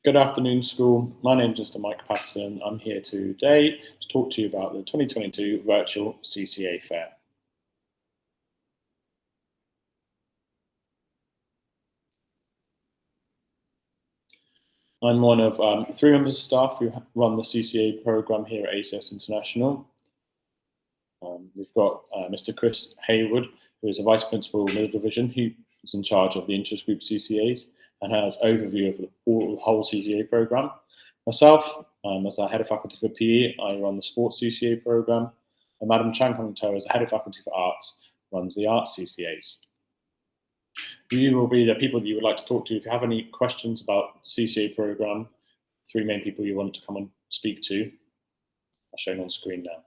Good afternoon, school. My name is Mr. Mike Patterson. I'm here today to talk to you about the 2022 Virtual CCA Fair. I'm one of three members of staff who run the CCA program here at ACS International. We've got Mr. Chris Haywood, who is a Vice Principal Middle Division, who is in charge of the interest group CCAs and has overview of the whole CCA program. Myself, as a Head of Faculty for PE, I run the Sports CCA program, and Madam Chang Hong To, as a Head of Faculty for Arts, runs the Arts CCAs. You will be the people that you would like to talk to if you have any questions about the CCA program. Three main people you want to come and speak to are shown on screen now.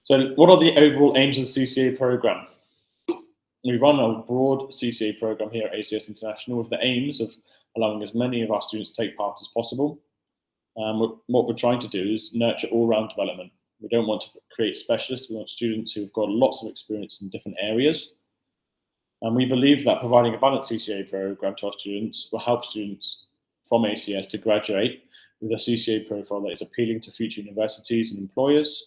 So what are the overall aims of the CCA program? We run a broad CCA program here at ACS International with the aims of allowing as many of our students to take part as possible. What we're trying to do is nurture all-round development. We don't want to create specialists. We want students who've got lots of experience in different areas. And we believe that providing a balanced CCA program to our students will help students from ACS to graduate with a CCA profile that is appealing to future universities and employers,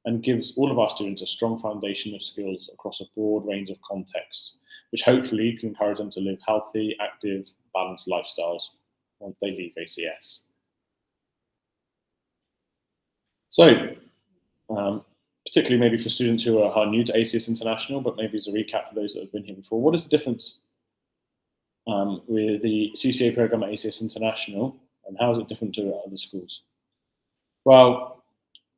and gives all of our students a strong foundation of skills across a broad range of contexts, which hopefully can encourage them to live healthy, active, balanced lifestyles once they leave ACS. So, particularly maybe for students who are new to ACS International, but maybe as a recap for those that have been here before, what is the difference with the CCA program at ACS International, and how is it different to other schools? Well,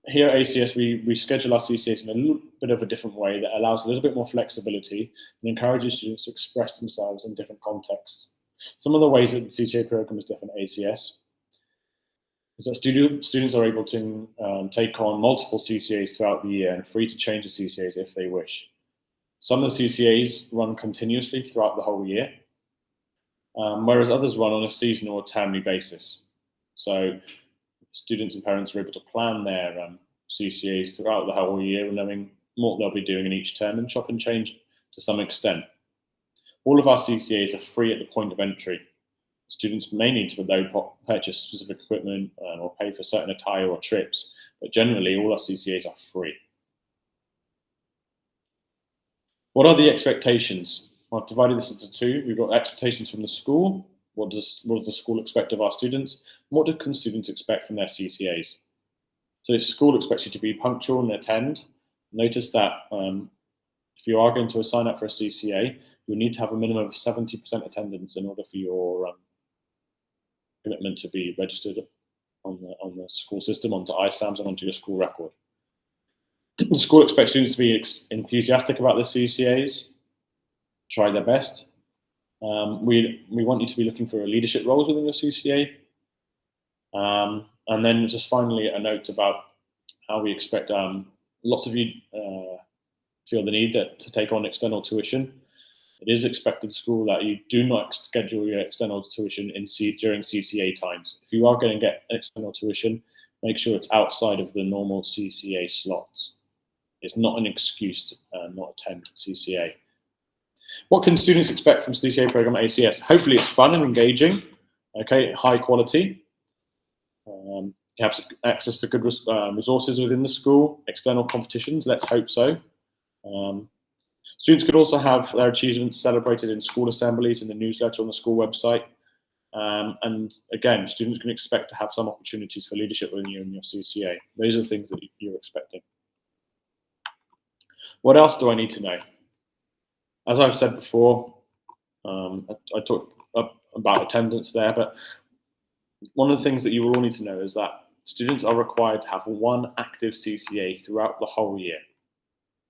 here at ACS, we schedule our CCAs in a little bit of a different way that allows a little bit more flexibility and encourages students to express themselves in different contexts. Some of the ways that the CCA program is different at ACS is that students are able to take on multiple CCAs throughout the year and are free to change the CCAs if they wish. Some of the CCAs run continuously throughout the whole year, whereas others run on a seasonal or termly basis. So students and parents are able to plan their CCAs throughout the whole year, knowing what they'll be doing in each term and chop and change to some extent. All of our CCAs are free at the point of entry. Students may need to purchase specific equipment or pay for certain attire or trips, but generally all our CCAs are free. What are the expectations? I've divided this into two. We've got expectations from the school. What does the school expect of our students? What can students expect from their CCAs? So the school expects you to be punctual and attend. Notice that if you are going to sign up for a CCA, you'll need to have a minimum of 70% attendance in order for your commitment to be registered on the school system, onto ISAMS and onto your school record. The school expects students to be enthusiastic about the CCAs, try their best. We want you to be looking for leadership roles within your CCA. And then just finally a note about how we expect lots of you feel the need to take on external tuition. It is expected at school that you do not schedule your external tuition during CCA times. If you are going to get external tuition, make sure it's outside of the normal CCA slots. It's not an excuse to not attend CCA. What can students expect from CCA program at ACS? Hopefully it's fun and engaging, okay, high quality. You have access to good resources within the school, external competitions, let's hope so. Students could also have their achievements celebrated in school assemblies, in the newsletter on the school website. And again, students can expect to have some opportunities for leadership when you're in your CCA. Those are the things that you're expecting. What else do I need to know? As I've said before, I talked about attendance there, but one of the things that you will all need to know is that students are required to have one active CCA throughout the whole year.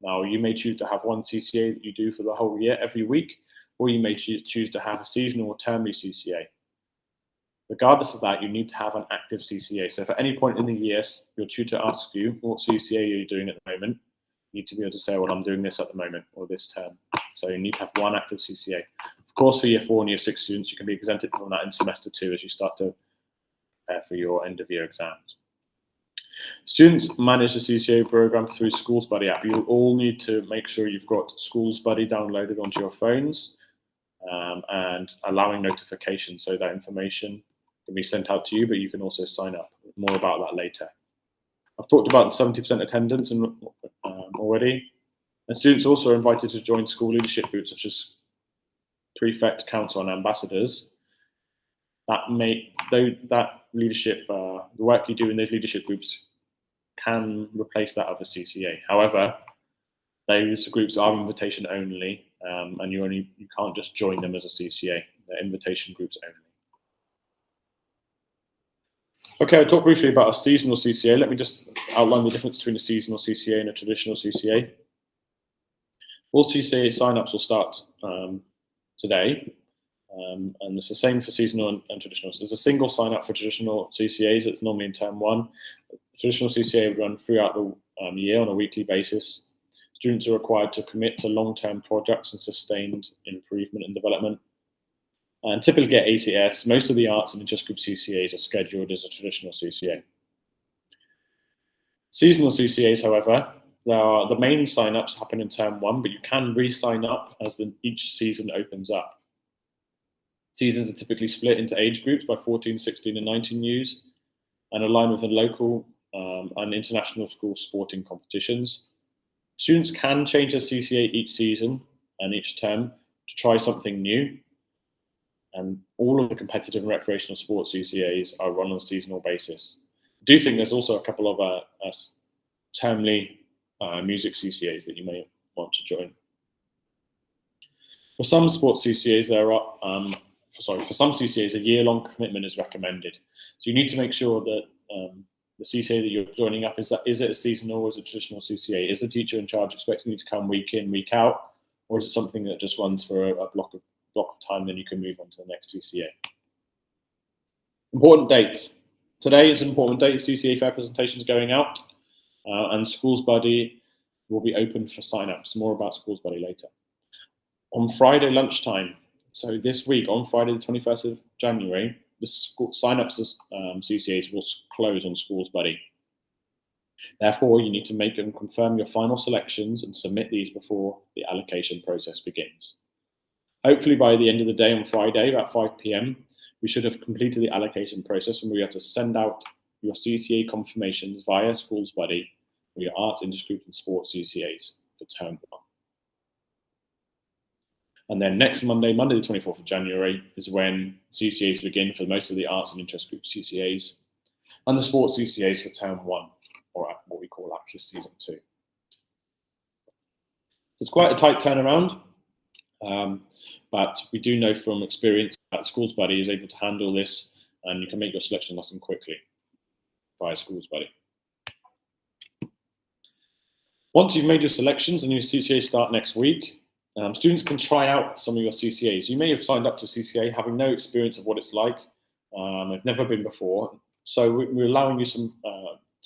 Now, you may choose to have one CCA that you do for the whole year every week, or you may choose to have a seasonal or termly CCA. Regardless of that, you need to have an active CCA. So if at any point in the year your tutor asks you what CCA are you doing at the moment, you need to be able to say, well, I'm doing this at the moment or this term. So you need to have one active CCA. Of course, for year 4 and year 6 students, you can be exempted from that in semester 2 as you start to prepare for your end of year exams. Students manage the CCA program through Schools Buddy app. You all need to make sure you've got Schools Buddy downloaded onto your phones. and allowing notifications so that information can be sent out to you, but you can also sign up. More about that later. I've talked about the 70% attendance already. And students also are invited to join school leadership groups such as prefect, council, and ambassadors. That leadership, the work you do in those leadership groups can replace that of a CCA. However, those groups are invitation only, and you can't just join them as a CCA. They're invitation groups only. Okay, I'll talk briefly about a seasonal CCA. Let me just outline the difference between a seasonal CCA and a traditional CCA. All CCA sign-ups will start today, and it's the same for seasonal and traditional. So there's a single sign-up for traditional CCAs. It's normally in term 1. Traditional CCA would run throughout the year on a weekly basis. Students are required to commit to long-term projects and sustained improvement and development. And typically get ACS. Most of the arts and interest group CCAs are scheduled as a traditional CCA. Seasonal CCAs, however, the main sign-ups happen in term 1, but you can re-sign up as each season opens up. Seasons are typically split into age groups by 14, 16, and 19 years, and align with the local and international school sporting competitions. Students can change their CCA each season and each term to try something new. And all of the competitive and recreational sports CCAs are run on a seasonal basis. I do think there's also a couple of termly music CCAs that you may want to join. For some sports CCAs, for some CCAs, a year-long commitment is recommended. So you need to make sure that the CCA that you're joining up, is it a seasonal or is it a traditional CCA? Is the teacher in charge expecting you to come week in, week out, or is it something that just runs for a block of time, then you can move on to the next CCA? Important dates. Today is an important date. CCA fair presentation is going out, and Schools Buddy will be open for sign-ups. More about Schools Buddy later. On Friday lunchtime, so this week, on Friday the 21st of January, the sign-ups for CCAs will close on Schools Buddy. Therefore, you need to make and confirm your final selections and submit these before the allocation process begins. Hopefully by the end of the day on Friday, about 5 p.m, we should have completed the allocation process, and we have to send out your CCA confirmations via Schools Buddy for your arts, industry group, and sports CCAs for term 1. And then next Monday the 24th of January, is when CCAs begin for most of the arts and interest group CCAs, and the sports CCAs for term 1, or what we call ACS season 2. So it's quite a tight turnaround. But we do know from experience that Schools Buddy is able to handle this, and you can make your selection nice and quickly via Schools Buddy. Once you've made your selections and your CCA start next week, students can try out some of your CCAs. You may have signed up to a CCA having no experience of what it's like. I've never been before. So we're allowing you some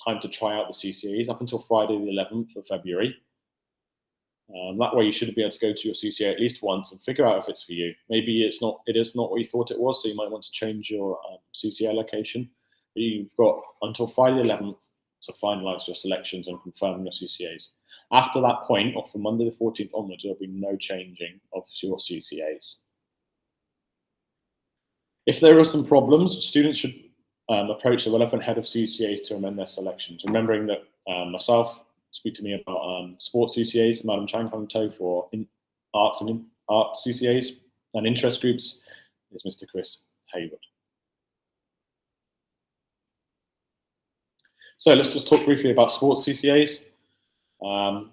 time to try out the CCAs up until Friday the 11th of February. That way you should be able to go to your CCA at least once and figure out if it's for you. Maybe it is not what you thought it was, so you might want to change your CCA allocation. But you've got until Friday the 11th to finalise your selections and confirm your CCAs. After that point, or from Monday the 14th onwards, there will be no changing of your CCAs. If there are some problems, students should approach the relevant head of CCAs to amend their selections, remembering that myself, speak to me about sports CCAs, Madam Chang Hung To for arts and art CCAs, and interest groups is Mr. Chris Haywood. So let's just talk briefly about sports CCAs. I'll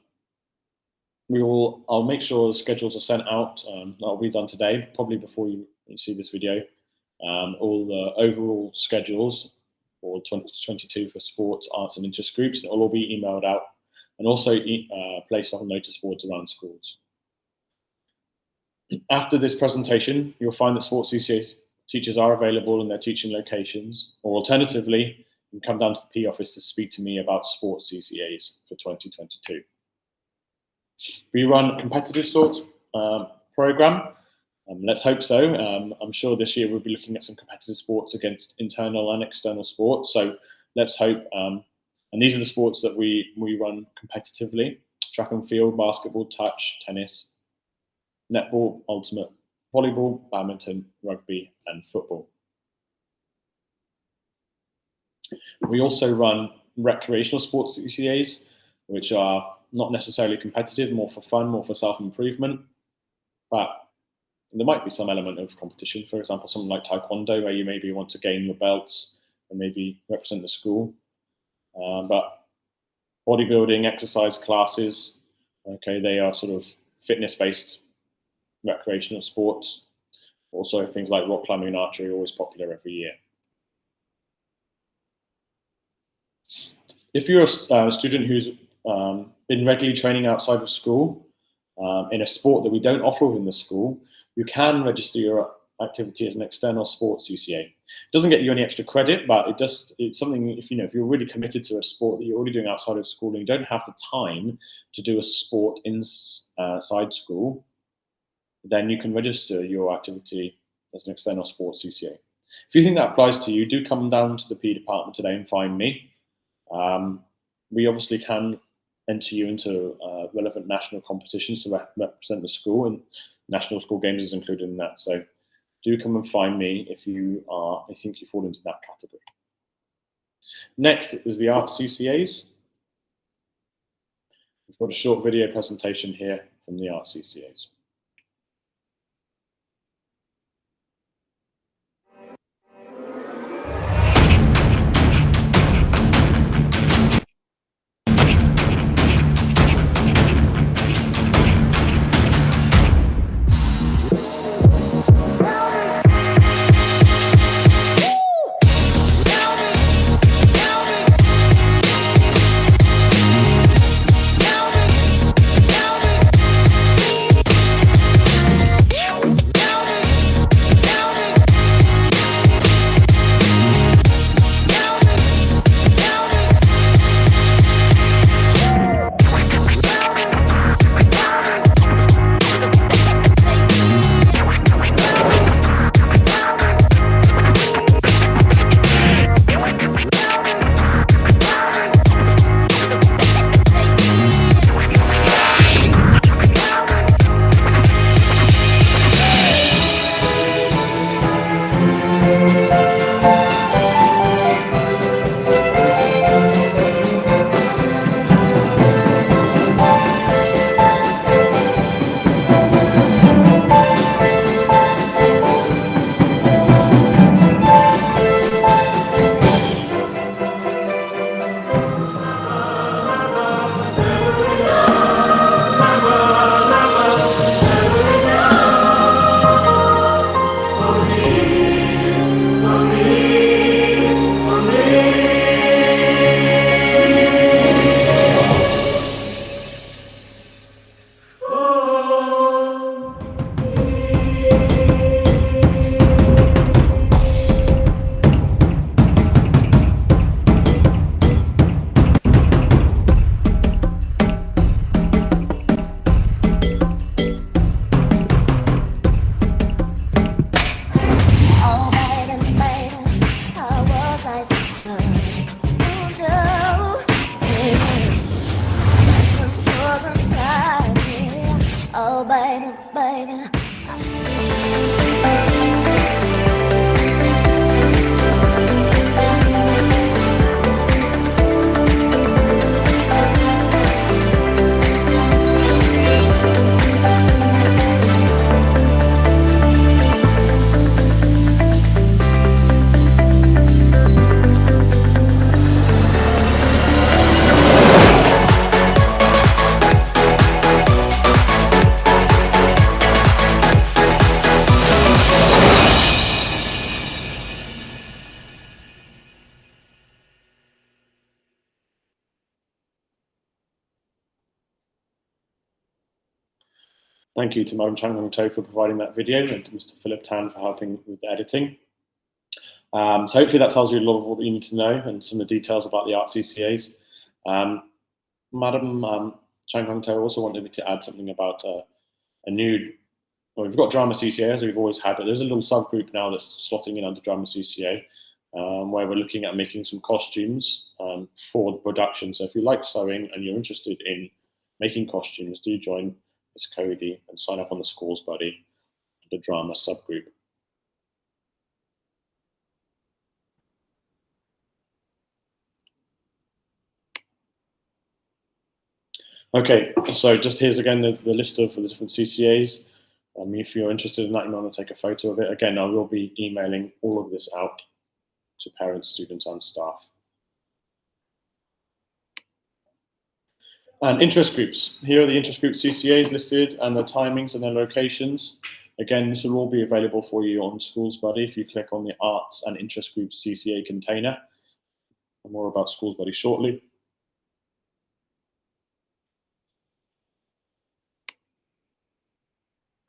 make sure the schedules are sent out. That'll be done today, probably before you see this video. All the overall schedules for 2022 for sports, arts, and interest groups, and it'll all be emailed out, and also placed on notice boards around schools. After this presentation, you'll find that sports CCA teachers are available in their teaching locations, or alternatively, you can come down to the P office to speak to me about sports CCAs for 2022. We run a competitive sorts program. Let's hope so. I'm sure this year we'll be looking at some competitive sports against internal and external sports. So let's hope. And these are the sports that we run competitively: track and field, basketball, touch, tennis, netball, ultimate volleyball, badminton, rugby, and football. We also run recreational sports CCAs, which are not necessarily competitive, more for fun, more for self-improvement, but there might be some element of competition. For example, something like taekwondo, where you maybe want to gain your belts and maybe represent the school. But bodybuilding, exercise classes, okay, they are sort of fitness-based recreational sports. Also, things like rock climbing and archery are always popular every year. If you're a student who's been regularly training outside of school in a sport that we don't offer within the school, you can register your activity as an external sports CCA. It doesn't get you any extra credit, but it's something, if you're really committed to a sport that you're already doing outside of school and you don't have the time to do a sport inside school, then you can register your activity as an external sports CCA. If you think that applies to you, do come down to the PE department today and find me. We obviously can enter you into relevant national competitions to represent the school, and national school games is included in that. So do come and find me if I think you fall into that category. Next is the art CCAs. We've got a short video presentation here from the art CCAs. Thank you to Madam Chang Hong To for providing that video, and to Mr. Philip Tan for helping with the editing. So hopefully that tells you a lot of what you need to know and some of the details about the art CCAs. Madam Chang Hong To also wanted me to add something about we've got drama CCA as we've always had, but there's a little subgroup now that's slotting in under drama CCA, where we're looking at making some costumes for the production. So if you like sewing and you're interested in making costumes, do join Miss Cody and sign up on the Schools Buddy. the drama subgroup. Okay, so just here's again the list of the different CCAs. If you're interested in that, you want to take a photo of it. Again, I will be emailing all of this out to parents, students, and staff. And interest groups. Here are the interest group CCAs listed and their timings and their locations. Again, this will all be available for you on Schools Buddy if you click on the Arts and Interest Group CCA container. More about Schools Buddy shortly.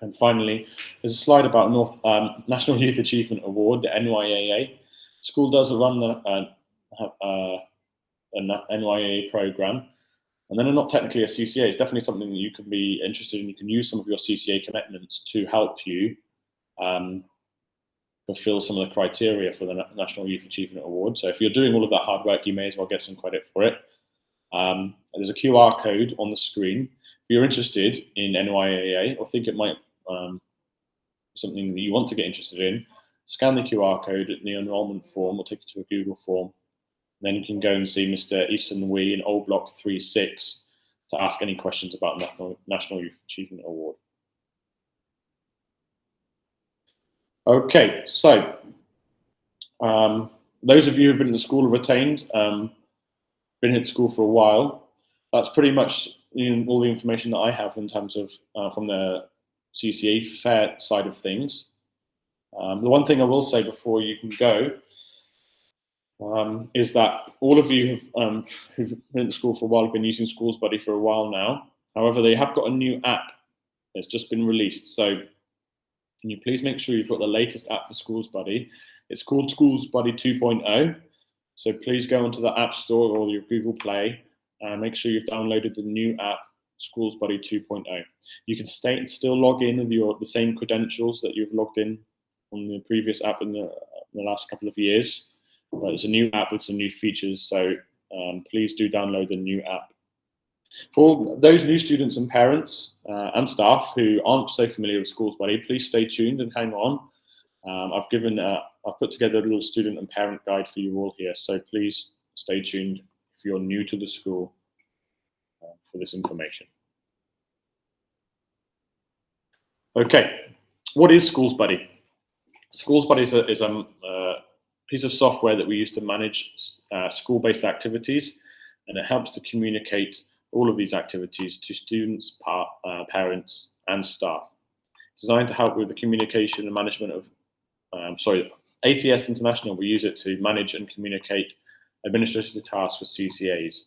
And finally, there's a slide about National Youth Achievement Award, the NYAA. School does run the NYAA program, and then they're not technically a CCA. It's definitely something that you can be interested in. You can use some of your CCA commitments to help you fulfill some of the criteria for the National Youth Achievement Award. So if you're doing all of that hard work, you may as well get some credit for it. There's a QR code on the screen. If you're interested in NYAA or think it might something that you want to get interested in, scan the QR code in the enrollment form. We'll take you to a Google form. And then you can go and see Mr. Isan Wee in Old Block 36 to ask any questions about National Youth Achievement Award. Okay, so those of you who've been in the school have retained, been at school for a while. That's pretty much all the information that I have in terms of from the CCA fair side of things. The one thing I will say before you can go is that all of you who've been at school for a while have been using Schools Buddy for a while now. However, they have got a new app that's just been released. So can you please make sure you've got the latest app for Schools Buddy? It's called Schools Buddy 2.0. So please go onto the App Store or your Google Play and make sure you've downloaded the new app, Schools Buddy 2.0. You can still log in with the same credentials that you've logged in on the previous app in the last couple of years. But it's a new app with some new features, so please do download the new app. For those new students and parents and staff who aren't so familiar with Schools Buddy, please stay tuned and hang on. I've put together a little student and parent guide for you all here, so please stay tuned if you're new to the school for this information. Okay, what is Schools Buddy? Schools Buddy is a piece of software that we use to manage school-based activities, and it helps to communicate all of these activities to students, parents, and staff. It's designed to help with the communication and management of, ACS International, we use it to manage and communicate administrative tasks for CCAs.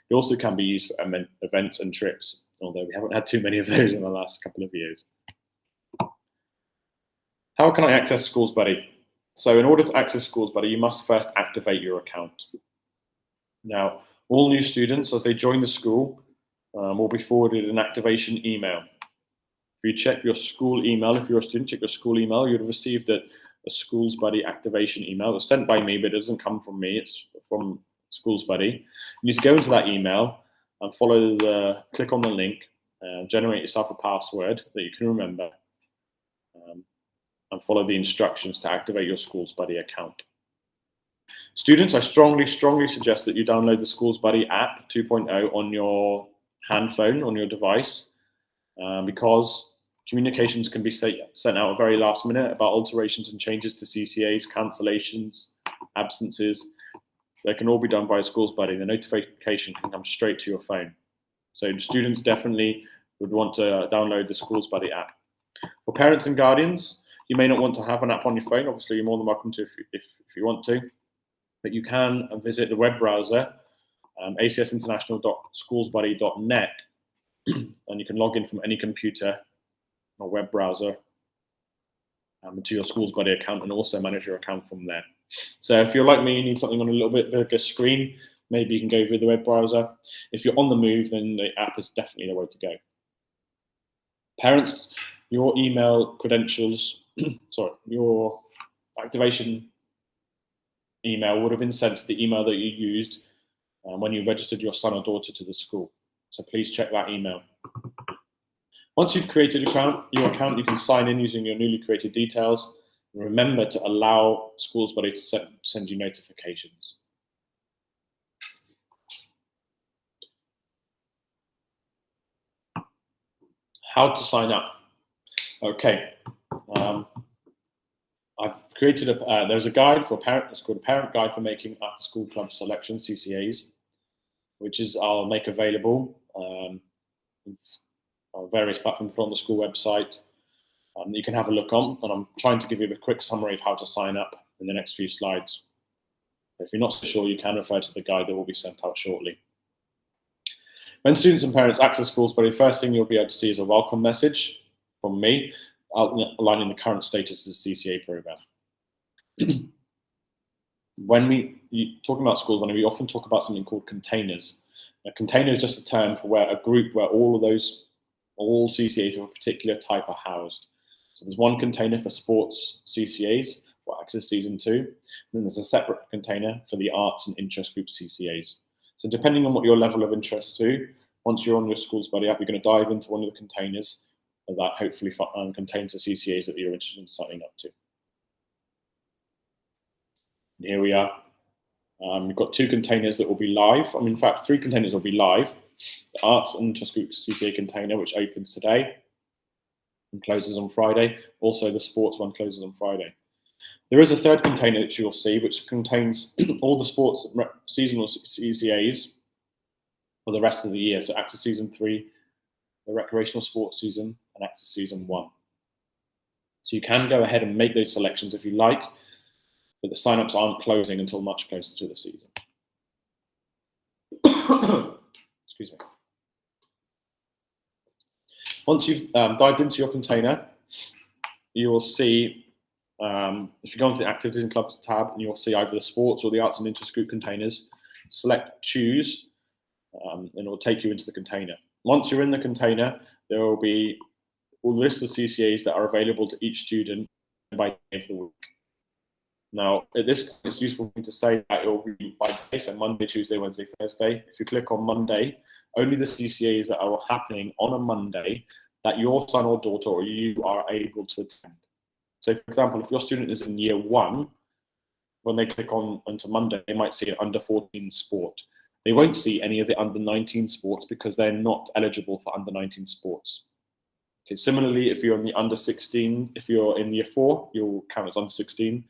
It also can be used for events and trips, although we haven't had too many of those in the last couple of years. How can I access Schools Buddy? So in order to access Schools Buddy, you must first activate your account. Now, all new students, as they join the school, will be forwarded an activation email. If you check your school email, if you're a student, check your school email, you'd have received a Schools Buddy activation email. It was sent by me, but it doesn't come from me. It's from Schools Buddy. You need to go into that email and click on the link, generate yourself a password that you can remember, and follow the instructions to activate your Schools Buddy account. Students, I strongly suggest that you download the Schools Buddy app 2.0 on your handphone, on your device, because communications can be sent out at very last minute about alterations and changes to CCAs, cancellations, absences. They can all be done by Schools Buddy. The notification can come straight to your phone. So students definitely would want to download the Schools Buddy app. For parents and guardians, you may not want to have an app on your phone. Obviously, you're more than welcome to if you want to. But you can visit the web browser, acsinternational.schoolsbuddy.net, and you can log in from any computer or web browser to your Schools Buddy account and also manage your account from there. So if you're like me, you need something on a little bit bigger screen, maybe you can go through the web browser. If you're on the move, then the app is definitely the way to go. Parents, your email credentials, your activation email would have been sent to the email that you used when you registered your son or daughter to the school. So please check that email. Once you've created your account, you can sign in using your newly created details. And remember to allow Schools Buddy to send you notifications. How to sign up? Okay, I've created there's a guide for parents. It's called a Parent Guide for Making After School Club Selection (CCAs), which I'll make available on various platforms, put on the school website. You can have a look on, and I'm trying to give you a quick summary of how to sign up in the next few slides. If you're not so sure, you can refer to the guide that will be sent out shortly. When students and parents access Schools Buddy, the first thing you'll be able to see is a welcome message from me outlining the current status of the CCA program. When talking about Schools Buddy, we often talk about something called containers. A container is just a term for where a group where all CCAs of a particular type are housed. So there's one container for sports CCAs for Access Season 2, and then there's a separate container for the arts and interest group CCAs. So depending on what your level of interest to, once you're on your Schools Buddy app, you're going to dive into one of the containers that hopefully contains the CCAs that you're interested in signing up to. And here we are. We've got 2 containers that will be live. In fact, 3 containers will be live. The Arts and Interest Group CCA container, which opens today and closes on Friday. Also, the sports one closes on Friday. There is a 3rd container that you'll see, which contains all the sports seasonal CCAs for the rest of the year. So Access Season 3, the recreational sports season, and Access Season 1. So you can go ahead and make those selections if you like, but the sign-ups aren't closing until much closer to the season. Excuse me. Once you've dived into your container, you will see, if you go into the Activities and Clubs tab, and you'll see either the sports or the arts and interest group containers. Select Choose, and it will take you into the container. Once you're in the container, there will be a list of CCAs that are available to each student by day of the week. Now, at this point, it's useful to say that it will be by day, so Monday, Tuesday, Wednesday, Thursday. If you click on Monday, only the CCAs that are happening on a Monday that your son or daughter or you are able to attend. So, for example, if your student is in year 1, when they click onto Monday, they might see an under 14 sport. They won't see any of the under 19 sports because they're not eligible for under 19 sports. Okay, similarly, if you're in the under 16, if you're in year 4, you'll count as under 16.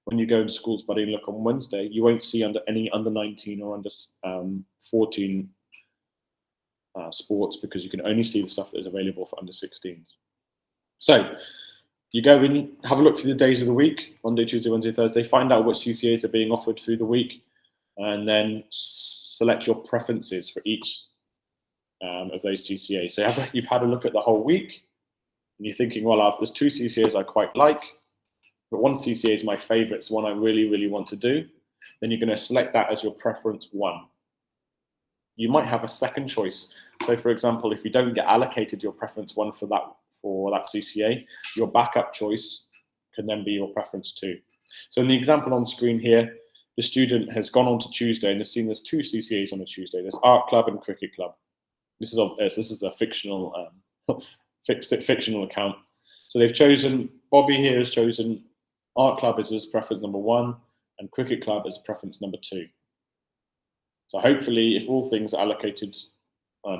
When you go into Schools Buddy and look on Wednesday, you won't see any under 19 or under 14 sports because you can only see the stuff that is available for under 16s. So you go in, have a look through the days of the week, Monday, Tuesday, Wednesday, Thursday, find out what CCAs are being offered through the week, and then select your preferences for each of those CCAs. So you've had a look at the whole week, and you're thinking, well, there's 2 CCAs I quite like, but one CCA is my favorite, it's one I really, really want to do. Then you're going to select that as your preference 1. You might have a second choice. So, for example, if you don't get allocated your preference 1 for that CCA, your backup choice can then be your preference 2. So in the example on screen here, the student has gone on to Tuesday and they've seen there's 2 CCAs on a Tuesday. There's Art Club and Cricket Club. This is a fictional fictional account. So they've chosen, Bobby here has chosen Art Club as his preference number 1 and Cricket Club as preference number 2. So hopefully, if all things are allocated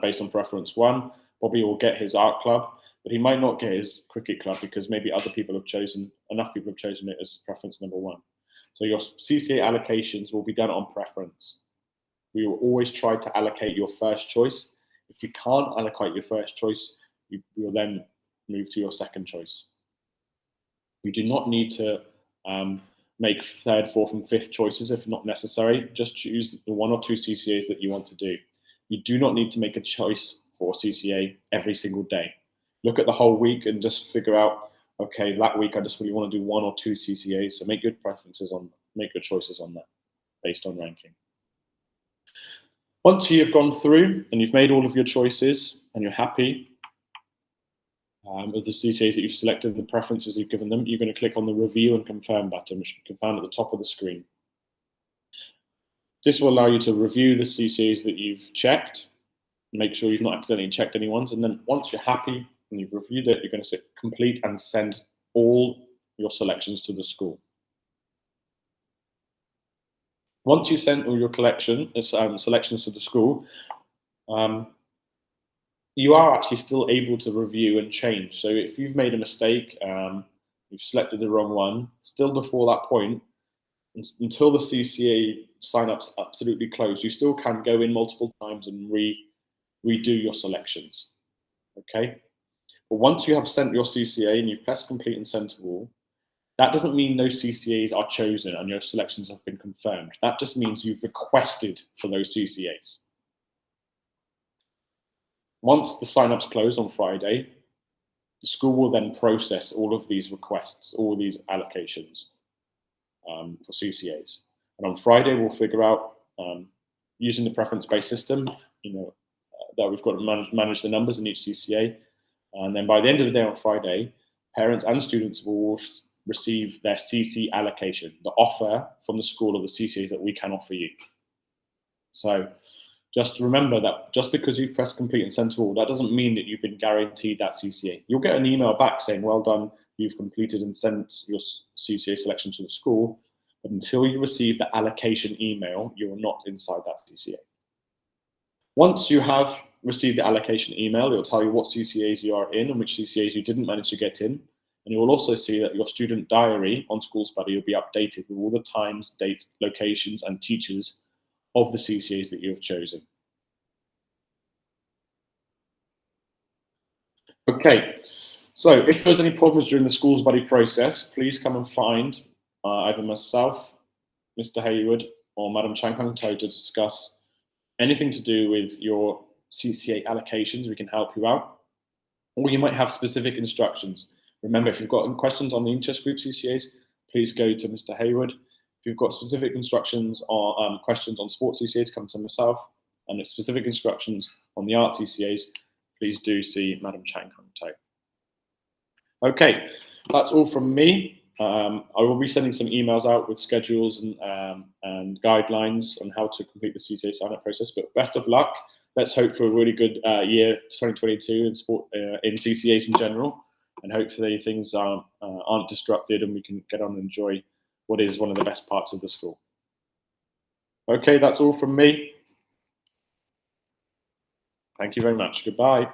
based on preference 1, Bobby will get his Art Club, but he might not get his Cricket Club because maybe enough people have chosen it as preference number 1. So your CCA allocations will be done on preference. We will always try to allocate your first choice. If you can't allocate your first choice, you will then move to your second choice. You do not need to make 3rd, 4th, and 5th choices if not necessary. Just choose the 1 or 2 CCAs that you want to do. You do not need to make a choice for CCA every single day. Look at the whole week and just figure out, okay, that week I just really want to do 1 or 2 CCAs. So make good choices on that based on ranking. Once you've gone through and you've made all of your choices and you're happy with the CCAs that you've selected and the preferences you've given them, you're going to click on the Review and Confirm button, which you can find at the top of the screen. This will allow you to review the CCAs that you've checked, make sure you've not accidentally checked anyone's, and then once you're happy and you've reviewed it, you're going to complete and send all your selections to the school. Once you've sent all your selections to the school, you are actually still able to review and change. So if you've made a mistake, you've selected the wrong one, still before that point, until the CCA sign-up's absolutely closed, you still can go in multiple times and redo your selections. Okay? But once you have sent your CCA and you've pressed complete and sent all, that doesn't mean no CCAs are chosen and your selections have been confirmed. That just means you've requested for those CCAs. Once the sign-ups close on Friday, the school will then process all of these requests, all these allocations for CCAs. And on Friday, we'll figure out, using the preference-based system, that we've got to manage the numbers in each CCA. And then by the end of the day on Friday, parents and students will receive their CC allocation, the offer from the school of the CCAs that we can offer you. So just remember that just because you've pressed complete and sent all, that doesn't mean that you've been guaranteed that CCA. You'll get an email back saying, well done, you've completed and sent your CCA selection to the school, but until you receive the allocation email, you're not inside that CCA. Once you have received the allocation email, it'll tell you what CCAs you are in and which CCAs you didn't manage to get in. And you will also see that your student diary on Schools Buddy will be updated with all the times, dates, locations, and teachers of the CCAs that you have chosen. Okay, so if there's any problems during the Schools Buddy process, please come and find either myself, Mr. Hayward, or Madam Chang Hung To discuss anything to do with your CCA allocations. We can help you out. Or you might have specific instructions. Remember, if you've got questions on the interest group CCAs, please go to Mr. Hayward. If you've got specific instructions or questions on sports CCAs, come to myself. And if specific instructions on the art CCAs, please do see Madam Chang Hung To. Okay, that's all from me. I will be sending some emails out with schedules and guidelines on how to complete the CCA sign-up process. But best of luck. Let's hope for a really good year 2022 in sport, in CCAs in general. And hopefully things aren't disrupted and we can get on and enjoy what is one of the best parts of the school. Okay, that's all from me. Thank you very much. Goodbye.